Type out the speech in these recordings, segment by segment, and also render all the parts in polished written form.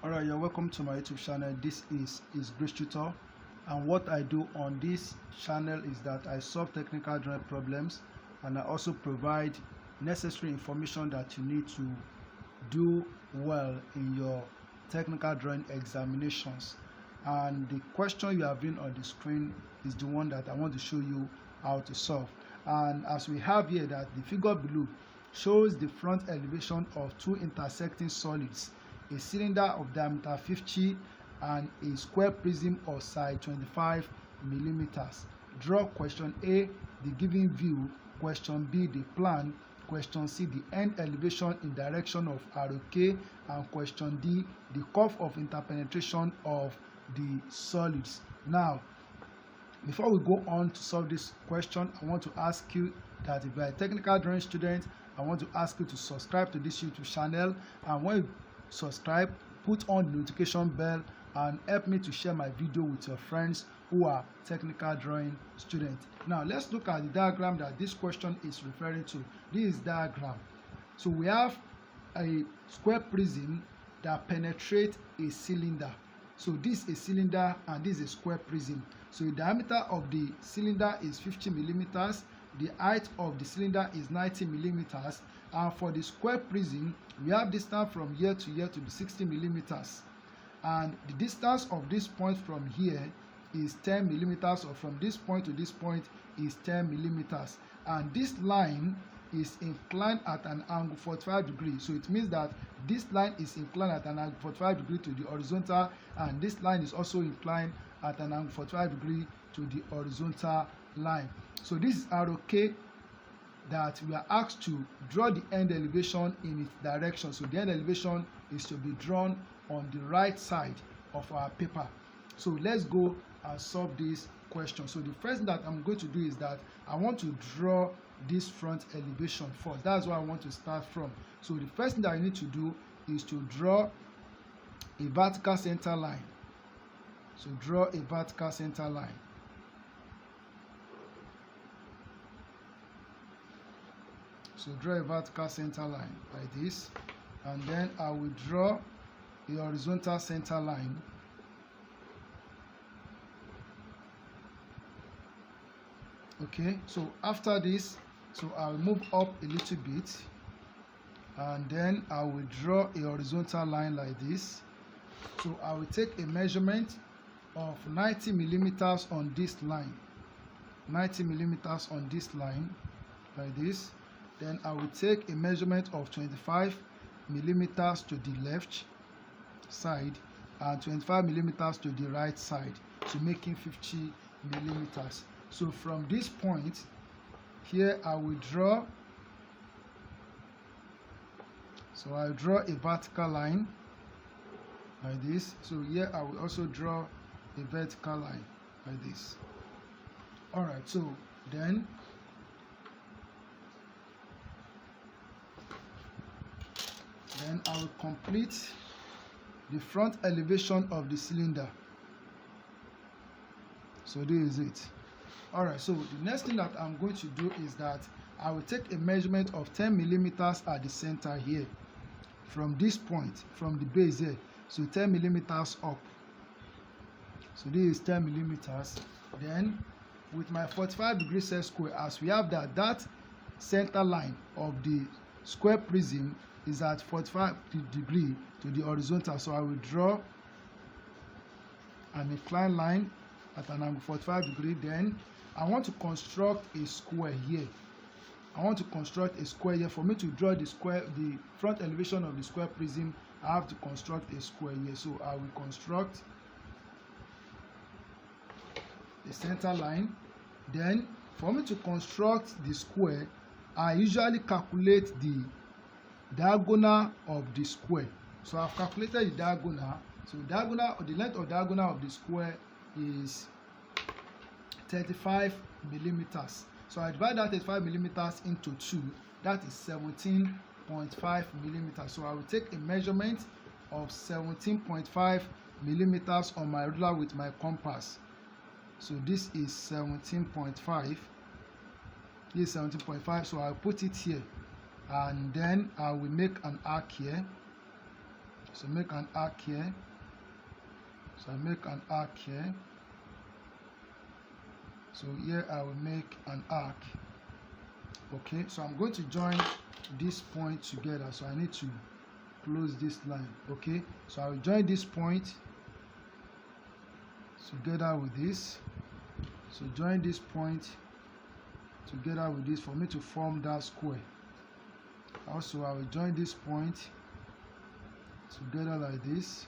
Alright, you're welcome to my YouTube channel. This is Grace Tutor, and what I do on this channel is that I solve technical drawing problems, and I also provide necessary information that you need to do well in your technical drawing examinations. And the question you have been on the screen is the one that I want to show you how to solve. And as we have here, that the figure below shows the front elevation of two intersecting solids, a cylinder of diameter 50 and a square prism of side 25 millimeters. Draw question A, the given view, question B, the plan, question C, the end elevation in direction of arrow K, and question D, the curve of interpenetration of the solids. Now, before we go on to solve this question, I want to ask you that if you are a technical drawing student, I want to ask you to subscribe to this YouTube channel, and when you subscribe, put on the notification bell and help me to share my video with your friends who are technical drawing students. Now let's look at the diagram that this question is referring to. This diagram. So we have a square prism that penetrates a cylinder. So this is a cylinder and this is a square prism. So the diameter of the cylinder is 50 millimeters. The height of the cylinder is 90 millimeters, and for the square prism we have distance from here to here to be 60 millimeters, and the distance of this point from here is 10 millimeters, or from this point to this point is 10 millimeters, and this line is inclined at an angle 45 degrees. So it means that this line is inclined at an angle 45 degrees to the horizontal, and this line is also inclined at an angle 45 degrees to the horizontal line. So this is arrow K that we are asked to draw the end elevation in its direction. So the end elevation is to be drawn on the right side of our paper. So let's go and solve this question. So the first thing that I'm going to do is that I want to draw this front elevation first. That's what I want to start from. So the first thing that I need to do is to draw a vertical center line. So draw a vertical center line. So draw a vertical center line like this, and then I will draw a horizontal center line. Okay, so after this, so I'll move up a little bit, and then I will draw a horizontal line like this. So I will take a measurement of 90 millimeters on this line, 90 millimeters on this line like this. Then I will take a measurement of 25 millimeters to the left side and 25 millimeters to the right side, so making 50 millimeters. So from this point here I will draw, so I'll draw a vertical line like this. So here I will also draw a vertical line like this. Alright, so then I will complete the front elevation of the cylinder. So this is it. Alright, so the next thing that I'm going to do is that I will take a measurement of 10 millimeters at the center here, from this point, from the base here, so 10 millimeters up. So this is 10 millimeters. Then with my 45 degrees set square, as we have that center line of the square prism is at 45 degrees to the horizontal, so I will draw an inclined line at an angle 45 degrees. Then I want to construct a square here. I want to construct a square here. For me to draw the square, the front elevation of the square prism, I have to construct a square here. So I will construct a center line. Then for me to construct the square, I usually calculate the diagonal of the square. So I've calculated the diagonal. So the length of diagonal of the square is 35 millimeters. So I divide that 35 millimeters into 2. That is 17.5 millimeters. So I will take a measurement of 17.5 millimeters on my ruler with my compass. So this is 17.5. This is 17.5. So I'll put it here, and then I will make an arc here. So make an arc here. So I make an arc here. So here I will make an arc. Okay, so I'm going to join this point together. So I need to close this line. Okay, so I will join this point together with this. So join this point together with this for me to form that square. Also, I will join this point together like this.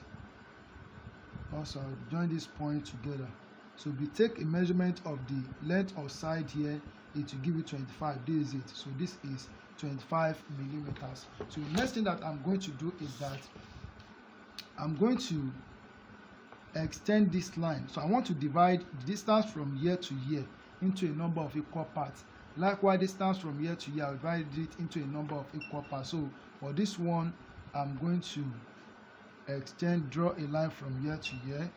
Also, I will join this point together. So if we take a measurement of the length of side here, it will give you 25. This is it. So this is 25 millimeters. So the next thing that I'm going to do is that I'm going to extend this line. So I want to divide the distance from here to here into a number of equal parts. Likewise, distance from here to here, I'll divide it into a number of equal parts. So for this one, I'm going to draw a line from here to here.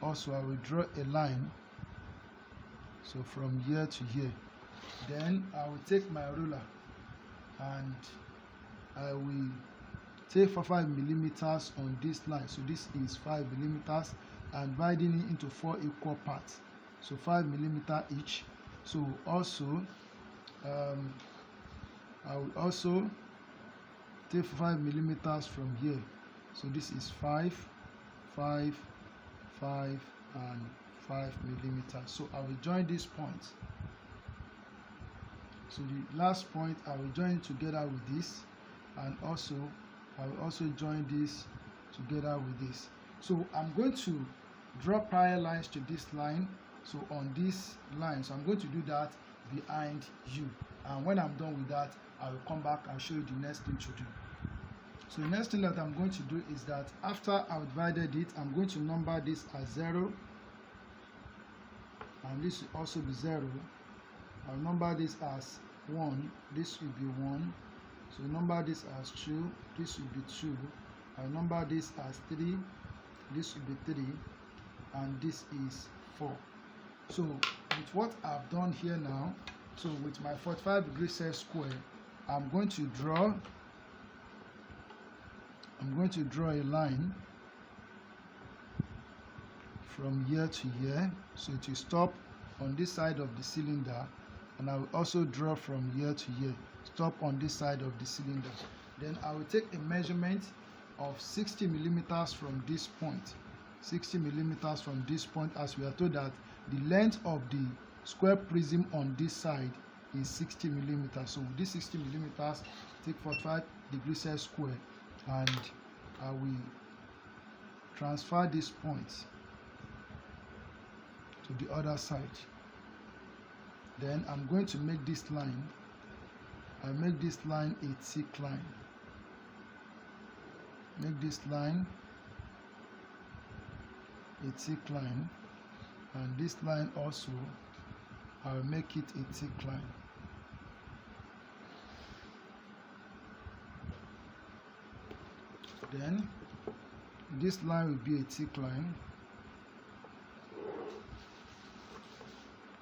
Also, I will draw a line, so from here to here. Then I will take my ruler and I will take 5 millimeters on this line. So this is 5 millimeters and dividing it into 4 equal parts. So 5 millimeters each. So also, I will also take 5 millimeters from here. So this is 5, 5, 5 and 5 millimeters. So I will join this point. So the last point I will join together with this, and also I will also join this together with this. So I'm going to draw parallel lines to this line. So on this line, so I'm going to do that behind you, and when I'm done with that, I will come back and show you the next thing to do. So the next thing that I'm going to do is that after I've divided it, I'm going to number this as 0, and this will also be 0. I'll number this as 1, this will be 1. So number this as 2, this will be 2. I'll number this as 3, this will be 3, and this is 4. So with what I've done here now, so with my 45-degree set square, I'm going to draw a line from here to here. So it will stop on this side of the cylinder, and I will also draw from here to here, stop on this side of the cylinder. Then I will take a measurement of 60 millimeters from this point. 60 millimeters from this point, as we are told that the length of the square prism on this side is 60 millimeters. So with this 60 millimeters, take 45-degree set square, and I will transfer this point to the other side. Then I'm going to make this line. I make this line a thick line. Make this line a thick line, and this line also I'll make it a thick line. Then this line will be a thick line.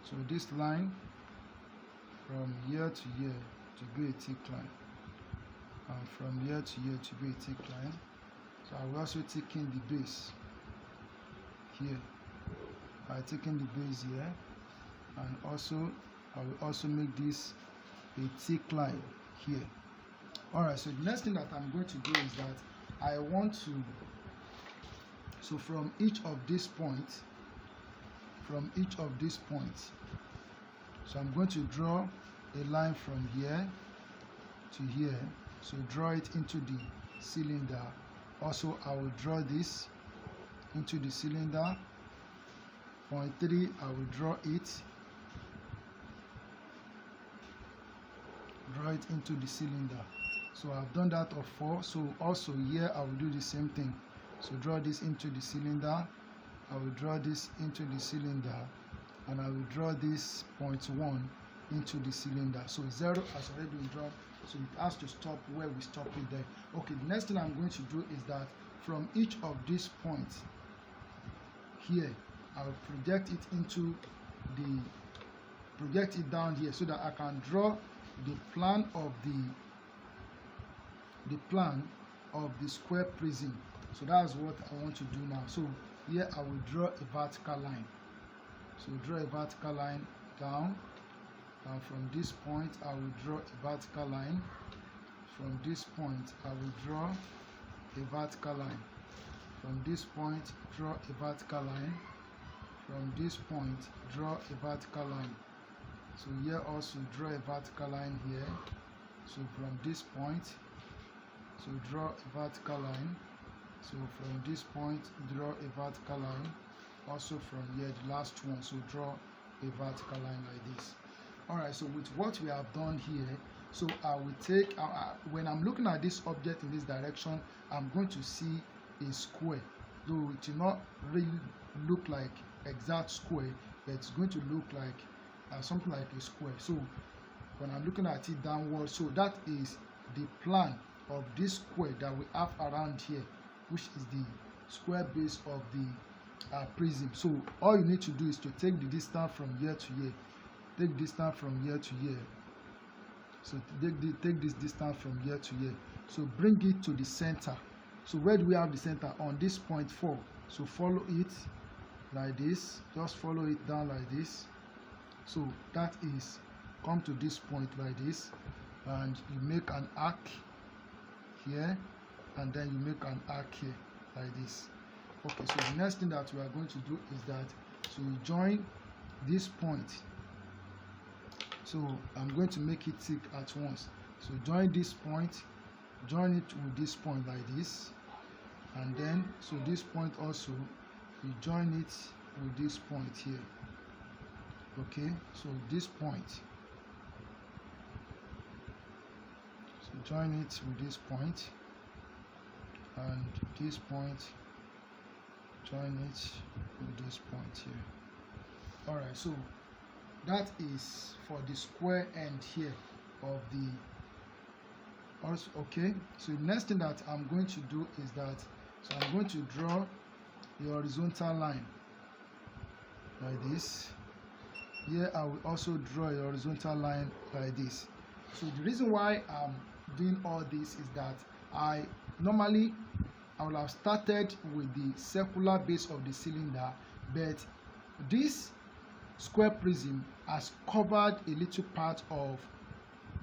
So this line from here to here to be a thick line, and from here to here to be a thick line. So I will also take in the base here by taking the base here, and also I will also make this a thick line here. Alright, so the next thing that I'm going to do is that I want to, so from each of these points, so I'm going to draw a line from here to here. So draw it into the cylinder. Also, I will draw this into the cylinder. Point 3, I will draw it into the cylinder. So I've done that of 4. So also here I will do the same thing. So draw this into the cylinder. I will draw this into the cylinder, and I will draw this point 1 into the cylinder. So 0 has already been drawn, so it has to stop where we stop it there. Okay, the next thing I'm going to do is that from each of these points here, I'll project it down here, so that I can draw the plan of the square prism. So that's what I want to do now. So here I will draw a vertical line. So draw a vertical line down, and from this point I will draw a vertical line. From this point I will draw a vertical line. From this point draw a vertical line. From this point draw a vertical line. So here also draw a vertical line here. So from this point, so draw a vertical line. So from this point draw a vertical line. Also from here, the last one, so draw a vertical line like this. Alright, so with what we have done here, so I will take, when I'm looking at this object in this direction, I'm going to see a square. Though it will not really look like exact square, but it's going to look like something like a square. So when I'm looking at it downward, so that is the plan of this square that we have around here, which is the square base of the prism. So all you need to do is to take the distance from here to here. Take distance from here to here. So take this distance from here to here. So bring it to the center. So where do we have the center? On this point 4. So follow it like this. Just follow it down like this. So that is, come to this point like this, and you make an arc here, and then you make an arc here like this. Okay, so the next thing that we are going to do is that, so you join this point. So I'm going to make it tick at once. So join this point, join it with this point like this, and then so this point also, you join it with this point here. Okay, so this point, so join it with this point, and this point, join it with this point here. Alright, so that is for the square end here of the also. Okay, so the next thing that I'm going to do is that, so I'm going to draw the horizontal line like this. Here I will also draw a horizontal line like this. So the reason why I'm doing all this is that I will have started with the circular base of the cylinder, but this square prism has covered a little part of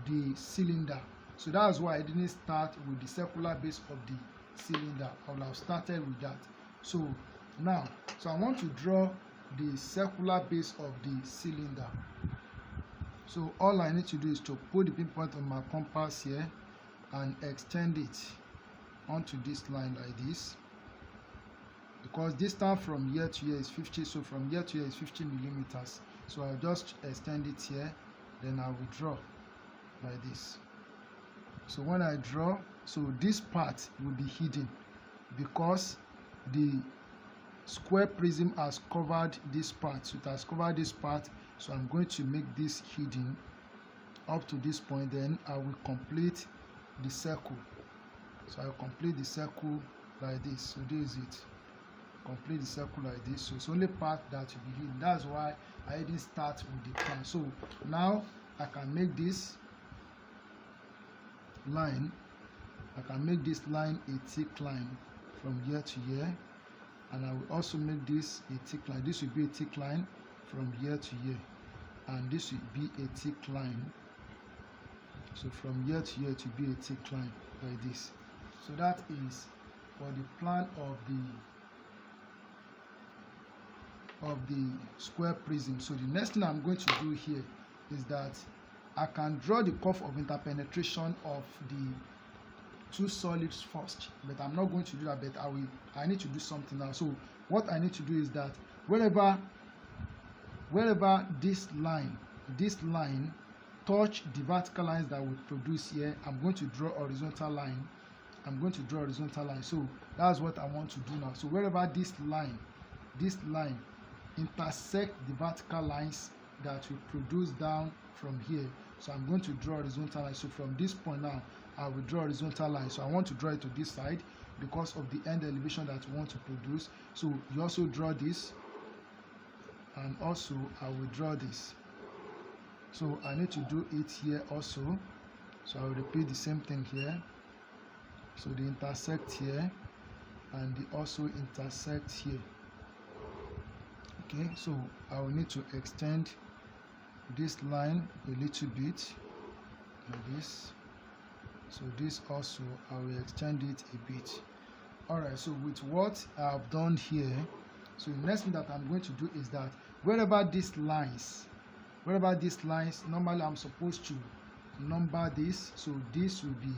the cylinder. So that's why I didn't start with the circular base of the cylinder. I will have started with that. So now, so I want to draw the circular base of the cylinder. So all I need to do is to put the pinpoint on my compass here and extend it onto this line like this, because distance from here to here is 50, so from here to here is 50 millimeters. So I'll just extend it here, then I will draw like this. So when I draw, so this part will be hidden because the square prism has covered this part. So it has covered this part, so I'm going to make this hidden up to this point. Then I will complete the circle. So I'll complete the circle like this. So this is it. Complete the circle like this. So it's only part that will be hidden. That's why I didn't start with the plan. So now I can make this line. I can make this line a thick line from here to here, and I will also make this a thick line. This will be a thick line from here to here, and this will be a thick line. So from here to here to be a thick line like this. So that is for the plan of the square prism. So the next thing I'm going to do here is that I can draw the curve of interpenetration of the two solids first, but I'm not going to do that, but I need to do something now. So what I need to do is that wherever this line touch the vertical lines that we produce here, I'm going to draw a horizontal line. So that's what I want to do now. So wherever this line intersect the vertical lines that we produce down from here, so I'm going to draw a horizontal line. So from this point now, I will draw a horizontal line. So I want to draw it to this side because of the end elevation that we want to produce. So you also draw this, and also I will draw this. So I need to do it here also. So I will repeat the same thing here. So they intersect here, and they also intersect here. Okay, so I will need to extend this line a little bit like this. So this also I will extend it a bit. Alright, so with what I have done here, so the next thing that I'm going to do is that wherever these lines, normally I'm supposed to number this. So this will be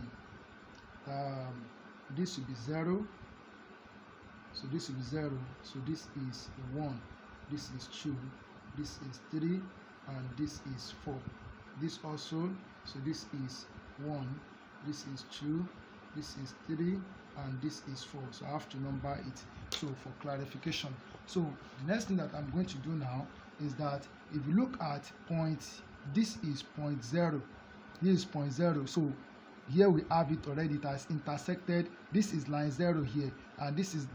0. So this will be 0. So this is 1. This is 2. This is 3, and this is 4. This also, so this is 1. This is 2. This is 3, and this is 4. So I have to number it. So for clarification, so the next thing that I'm going to do now is that if you look at point, this is point 0. This is point 0. So here we have it already. It has intersected. This is line 0 here, and this is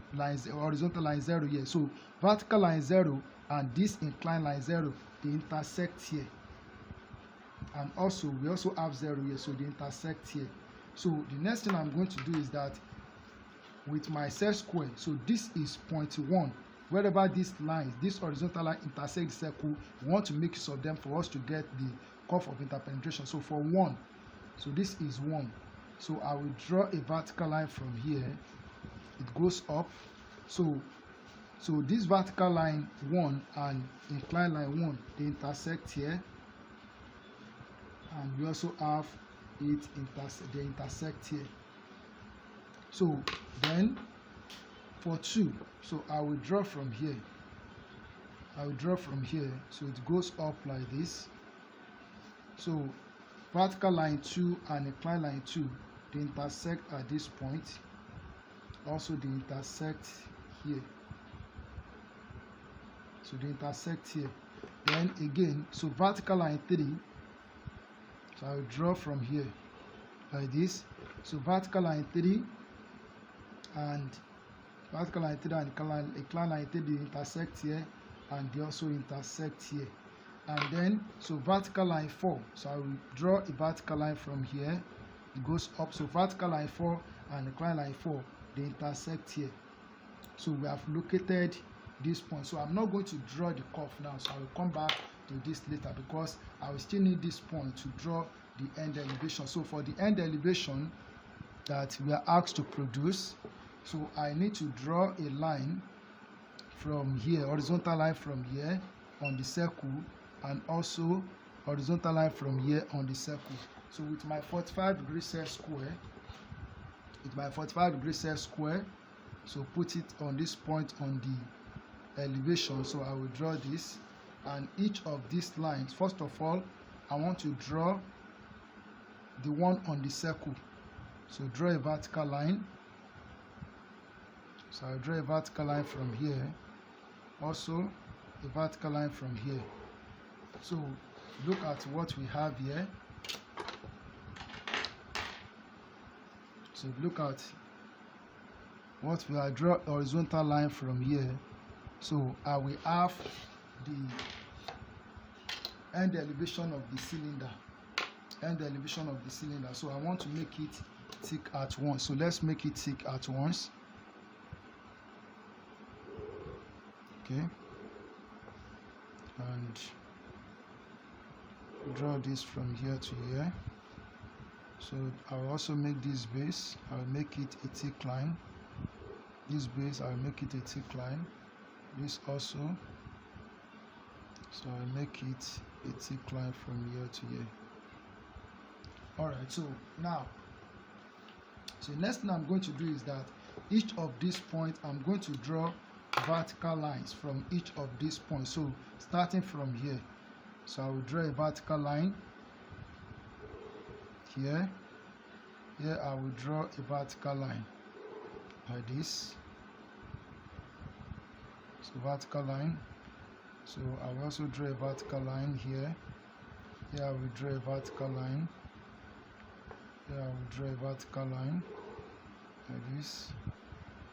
horizontal line 0 here. So vertical line 0 and this inclined line 0, they intersect here. And also we also have 0 here, so they intersect here. So the next thing I'm going to do is that with my set square, so this is point 1. Wherever these lines, this horizontal line intersect the circle, we want to make use of them for us to get the curve of interpenetration. So for 1, so this is 1. So I will draw a vertical line from here. It goes up. So this vertical line 1 and inclined line 1, they intersect here. And we also have they intersect here. So then for 2, so I will draw from here. So it goes up like this. So vertical line 2 and inclined line 2, they intersect at this point. Also they intersect here. So they intersect here. Then again, so vertical line 3, so I will draw from here like this. So vertical line 3 and inclined line 3, they intersect here, and they also intersect here. And then so vertical line 4, so I will draw a vertical line from here. It goes up. So vertical line 4 and inclined line 4, they intersect here. So we have located this point. So I'm not going to draw the curve now, so I will come back to this later, because I will still need this point to draw the end elevation. So for the end elevation that we are asked to produce, so I need to draw a line from here, horizontal line from here on the circle, and also horizontal line from here on the circle. So with my 45-degree set square, so put it on this point on the elevation. So I will draw this, and each of these lines, first of all, I want to draw the one on the circle. So draw a vertical line. So I'll draw a vertical line from here, also a vertical line from here. So look at what we have here. So look at what we are, draw a horizontal line from here. So I will have the end elevation of the cylinder. So I want to make it thick at once. So let's make it thick at once. Okay, and draw this from here to here. So I'll also make this base, I'll make it a thick line. This base, I'll make it a thick line. This also, so I'll make it a thick line from here to here. Alright, so now, so next thing I'm going to do is that each of these points, I'm going to draw vertical lines from each of these points. So starting from here, so I will draw a vertical line here. Here I will draw a vertical line like this. So vertical line. So I will also draw a vertical line here. Here I will draw a vertical line. Here I will draw a vertical line like this.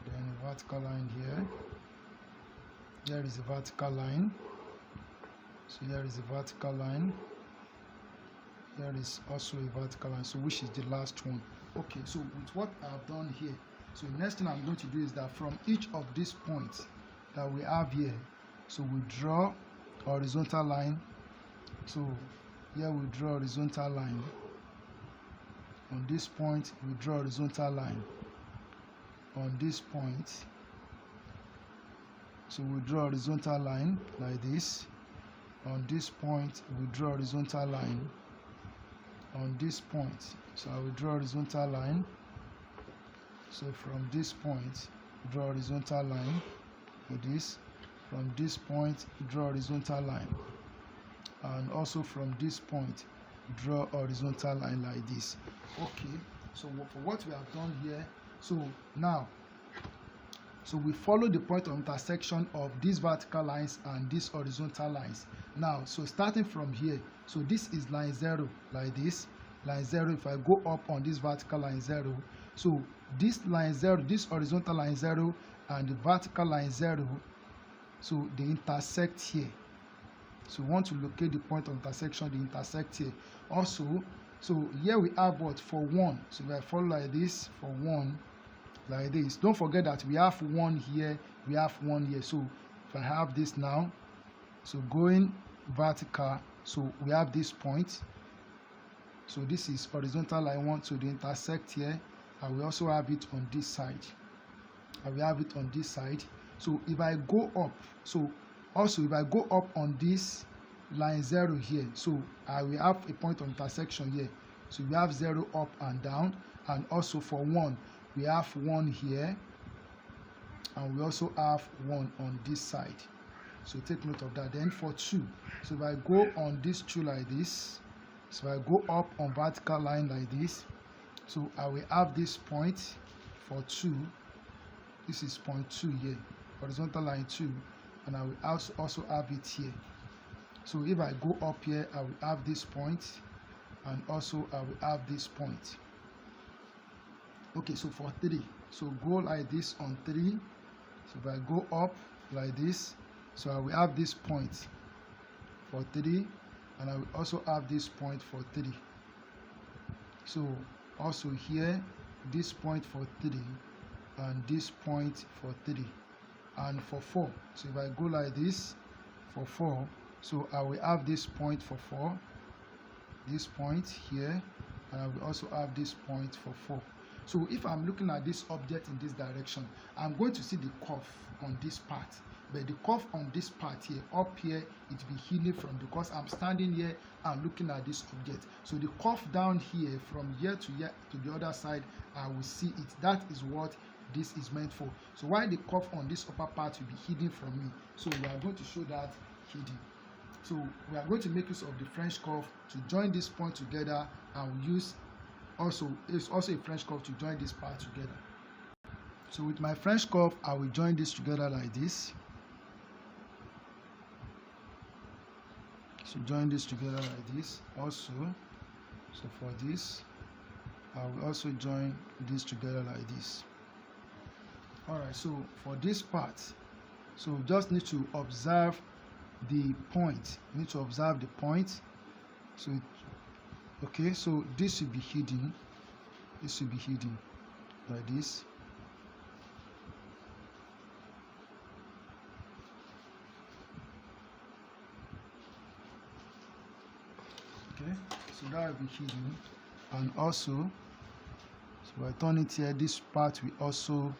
Then a vertical line here. Here is a vertical line. So here is a vertical line. Here is also a vertical line. So which is the last one? Okay, so with what I have done here, So the next thing I'm going to do is that from each of these points that we have here, so we draw a horizontal line. So here we draw a horizontal line. On this point we draw a horizontal line. On this point, so we draw a horizontal line like this. On this point we draw a horizontal line. On this point, so I will draw a horizontal line. So from this point draw a horizontal line with this. From this point draw a horizontal line, and also from this point draw a horizontal line like this. Okay, so for what we have done here, so now, so we follow the point of intersection of these vertical lines and these horizontal lines. Now, so starting from here, so this is line 0 like this. Line 0, if I go up on this vertical line 0, so this line 0, this horizontal line 0 and the vertical line 0, so they intersect here. So we want to locate the point of intersection, they intersect here. Also, so here we have what? For 1. So if I follow like this, for 1, like this. Don't forget that we have 1 here, we have 1 here. So if I have this now, so going vertical, so we have this point. So this is horizontal line 1, so they intersect here. And we also have it on this side. And we have it on this side. So if I go up, so also if I go up on this line 0 here, so I will have a point of intersection here. So we have 0 up and down, and also for 1 we have 1 here, and we also have 1 on this side. So take note of that. Then for 2, so if I go on this 2 like this, so I go up on vertical line like this, so I will have this point for 2. This is point 2 here, horizontal line 2, and I will also have it here. So if I go up here, I will have this point, and also I will have this point. Okay, so for 3, so go like this on 3. So if I go up like this, so I will have this point for 3, and I will also have this point for 3. So also here, this point for 3, and this point for 3. And for 4, so if I go like this for 4, so I will have this point for 4, this point here, and I will also have this point for 4. So if I'm looking at this object in this direction, I'm going to see the curve on this part, but the curve on this part here, up here, it will be hidden from, because I'm standing here and looking at this object. So the curve down here, from here to the other side, I will see it. That is what this is meant for. So while the curve on this upper part will be hidden from me, so we are going to show that hidden. So we are going to make use of the French curve to join this point together, and we use it's also a French curve to join this part together. So with my French curve, I will join this together like this. So join this together like this also. So for this, I will also join this together like this. Alright, so for this part, so just need to observe the point. You need to observe the point. So okay, so this will be hidden. This will be hidden like this. Okay, so that will be hidden, and also, so I turn it here, this part will also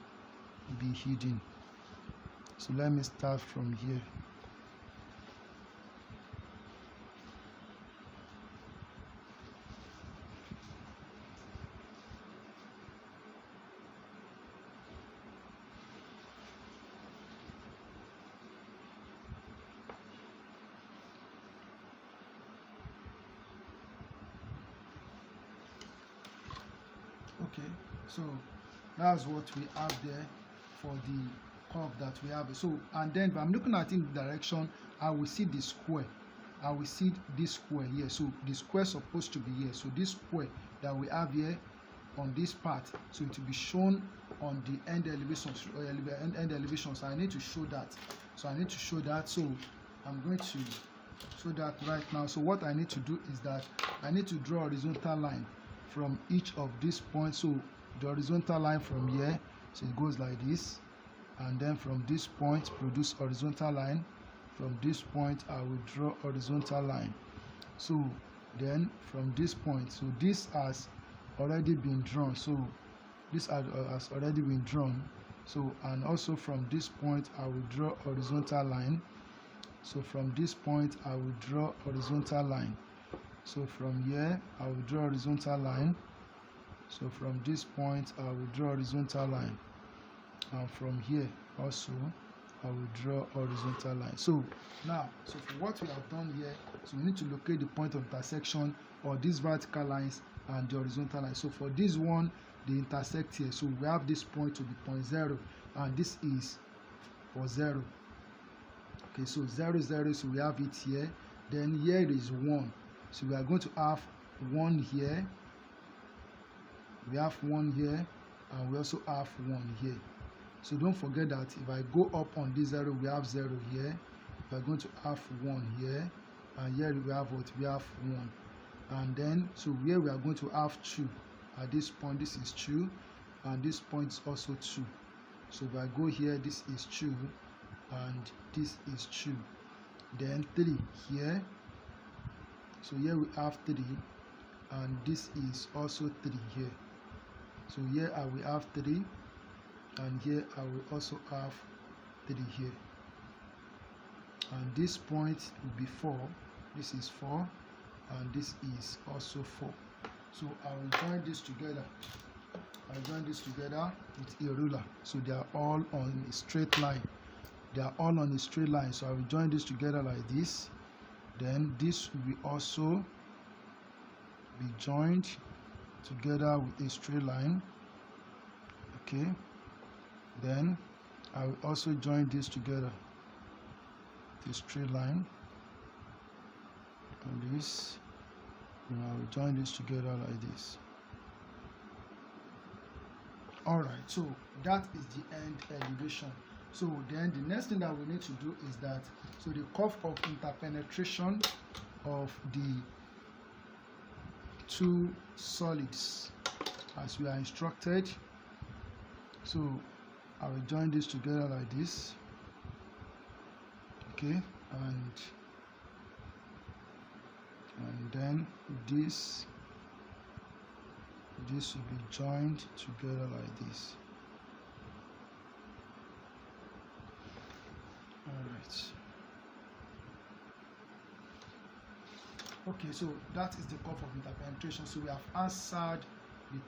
be hidden. So let me start from here. Okay, so that's what we have there for the curve that we have. So, and then if I'm looking at in the direction, I will see the square. I will see this square here. So the square is supposed to be here. So this square that we have here on this part, so it will be shown on the end elevations. So I need to show that. So I need to show that. So I'm going to show that right now. So what I need to do is that I need to draw a horizontal line from each of these points. So the horizontal line from here, So it goes like this, and then from this point produce horizontal line. From this point I will draw horizontal line. So then from this point, so this has already been drawn, so this has already been drawn. So, and also from this point I will draw horizontal line. So from this point I will draw horizontal line. So from here I will draw horizontal line. So from this point I will draw horizontal line, and from here also I will draw horizontal line. So now, so for what we have done here, so we need to locate the point of intersection or these vertical lines and the horizontal line. So for this one, they intersect here. So we have this point to be point 0, and this is for 0. Okay, so 0, 0, so we have it here. Then here is 1. So we are going to have 1 here. We have 1 here, and we also have 1 here. So don't forget that if I go up on this 0, we have 0 here. We are going to have 1 here, and here we have what? We have 1. And then, so here we are going to have 2. At this point, this is 2, and this point is also 2. So if I go here, this is 2, and this is 2. Then 3 here. So here we have 3, and this is also 3 here. So here I will have 3, and here I will also have 3 here. And this point will be 4. This is 4, and this is also 4. So I will join this together. I join this together with a ruler. So they are all on a straight line. They are all on a straight line. So I will join this together like this. Then this will also be joined together with a straight line. Okay. Then I will also join this together, this straight line, and this, and I will join this together like this. Alright, so that is the end elevation. So then the next thing that we need to do is that, so the curve of interpenetration of the two solids as we are instructed. So I will join this together like this. Okay, and then this will be joined together like this. Alright. Okay, so that is the curve of interpenetration. So we have answered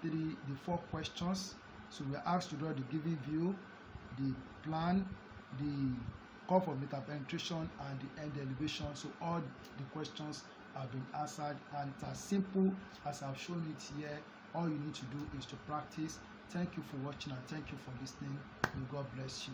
the 4 questions. So we are asked to draw the given view, the plan, the curve of interpenetration, and the end elevation. So all the questions have been answered, and it's as simple as I've shown it here. All you need to do is to practice. Thank you for watching, and thank you for listening. May God bless you.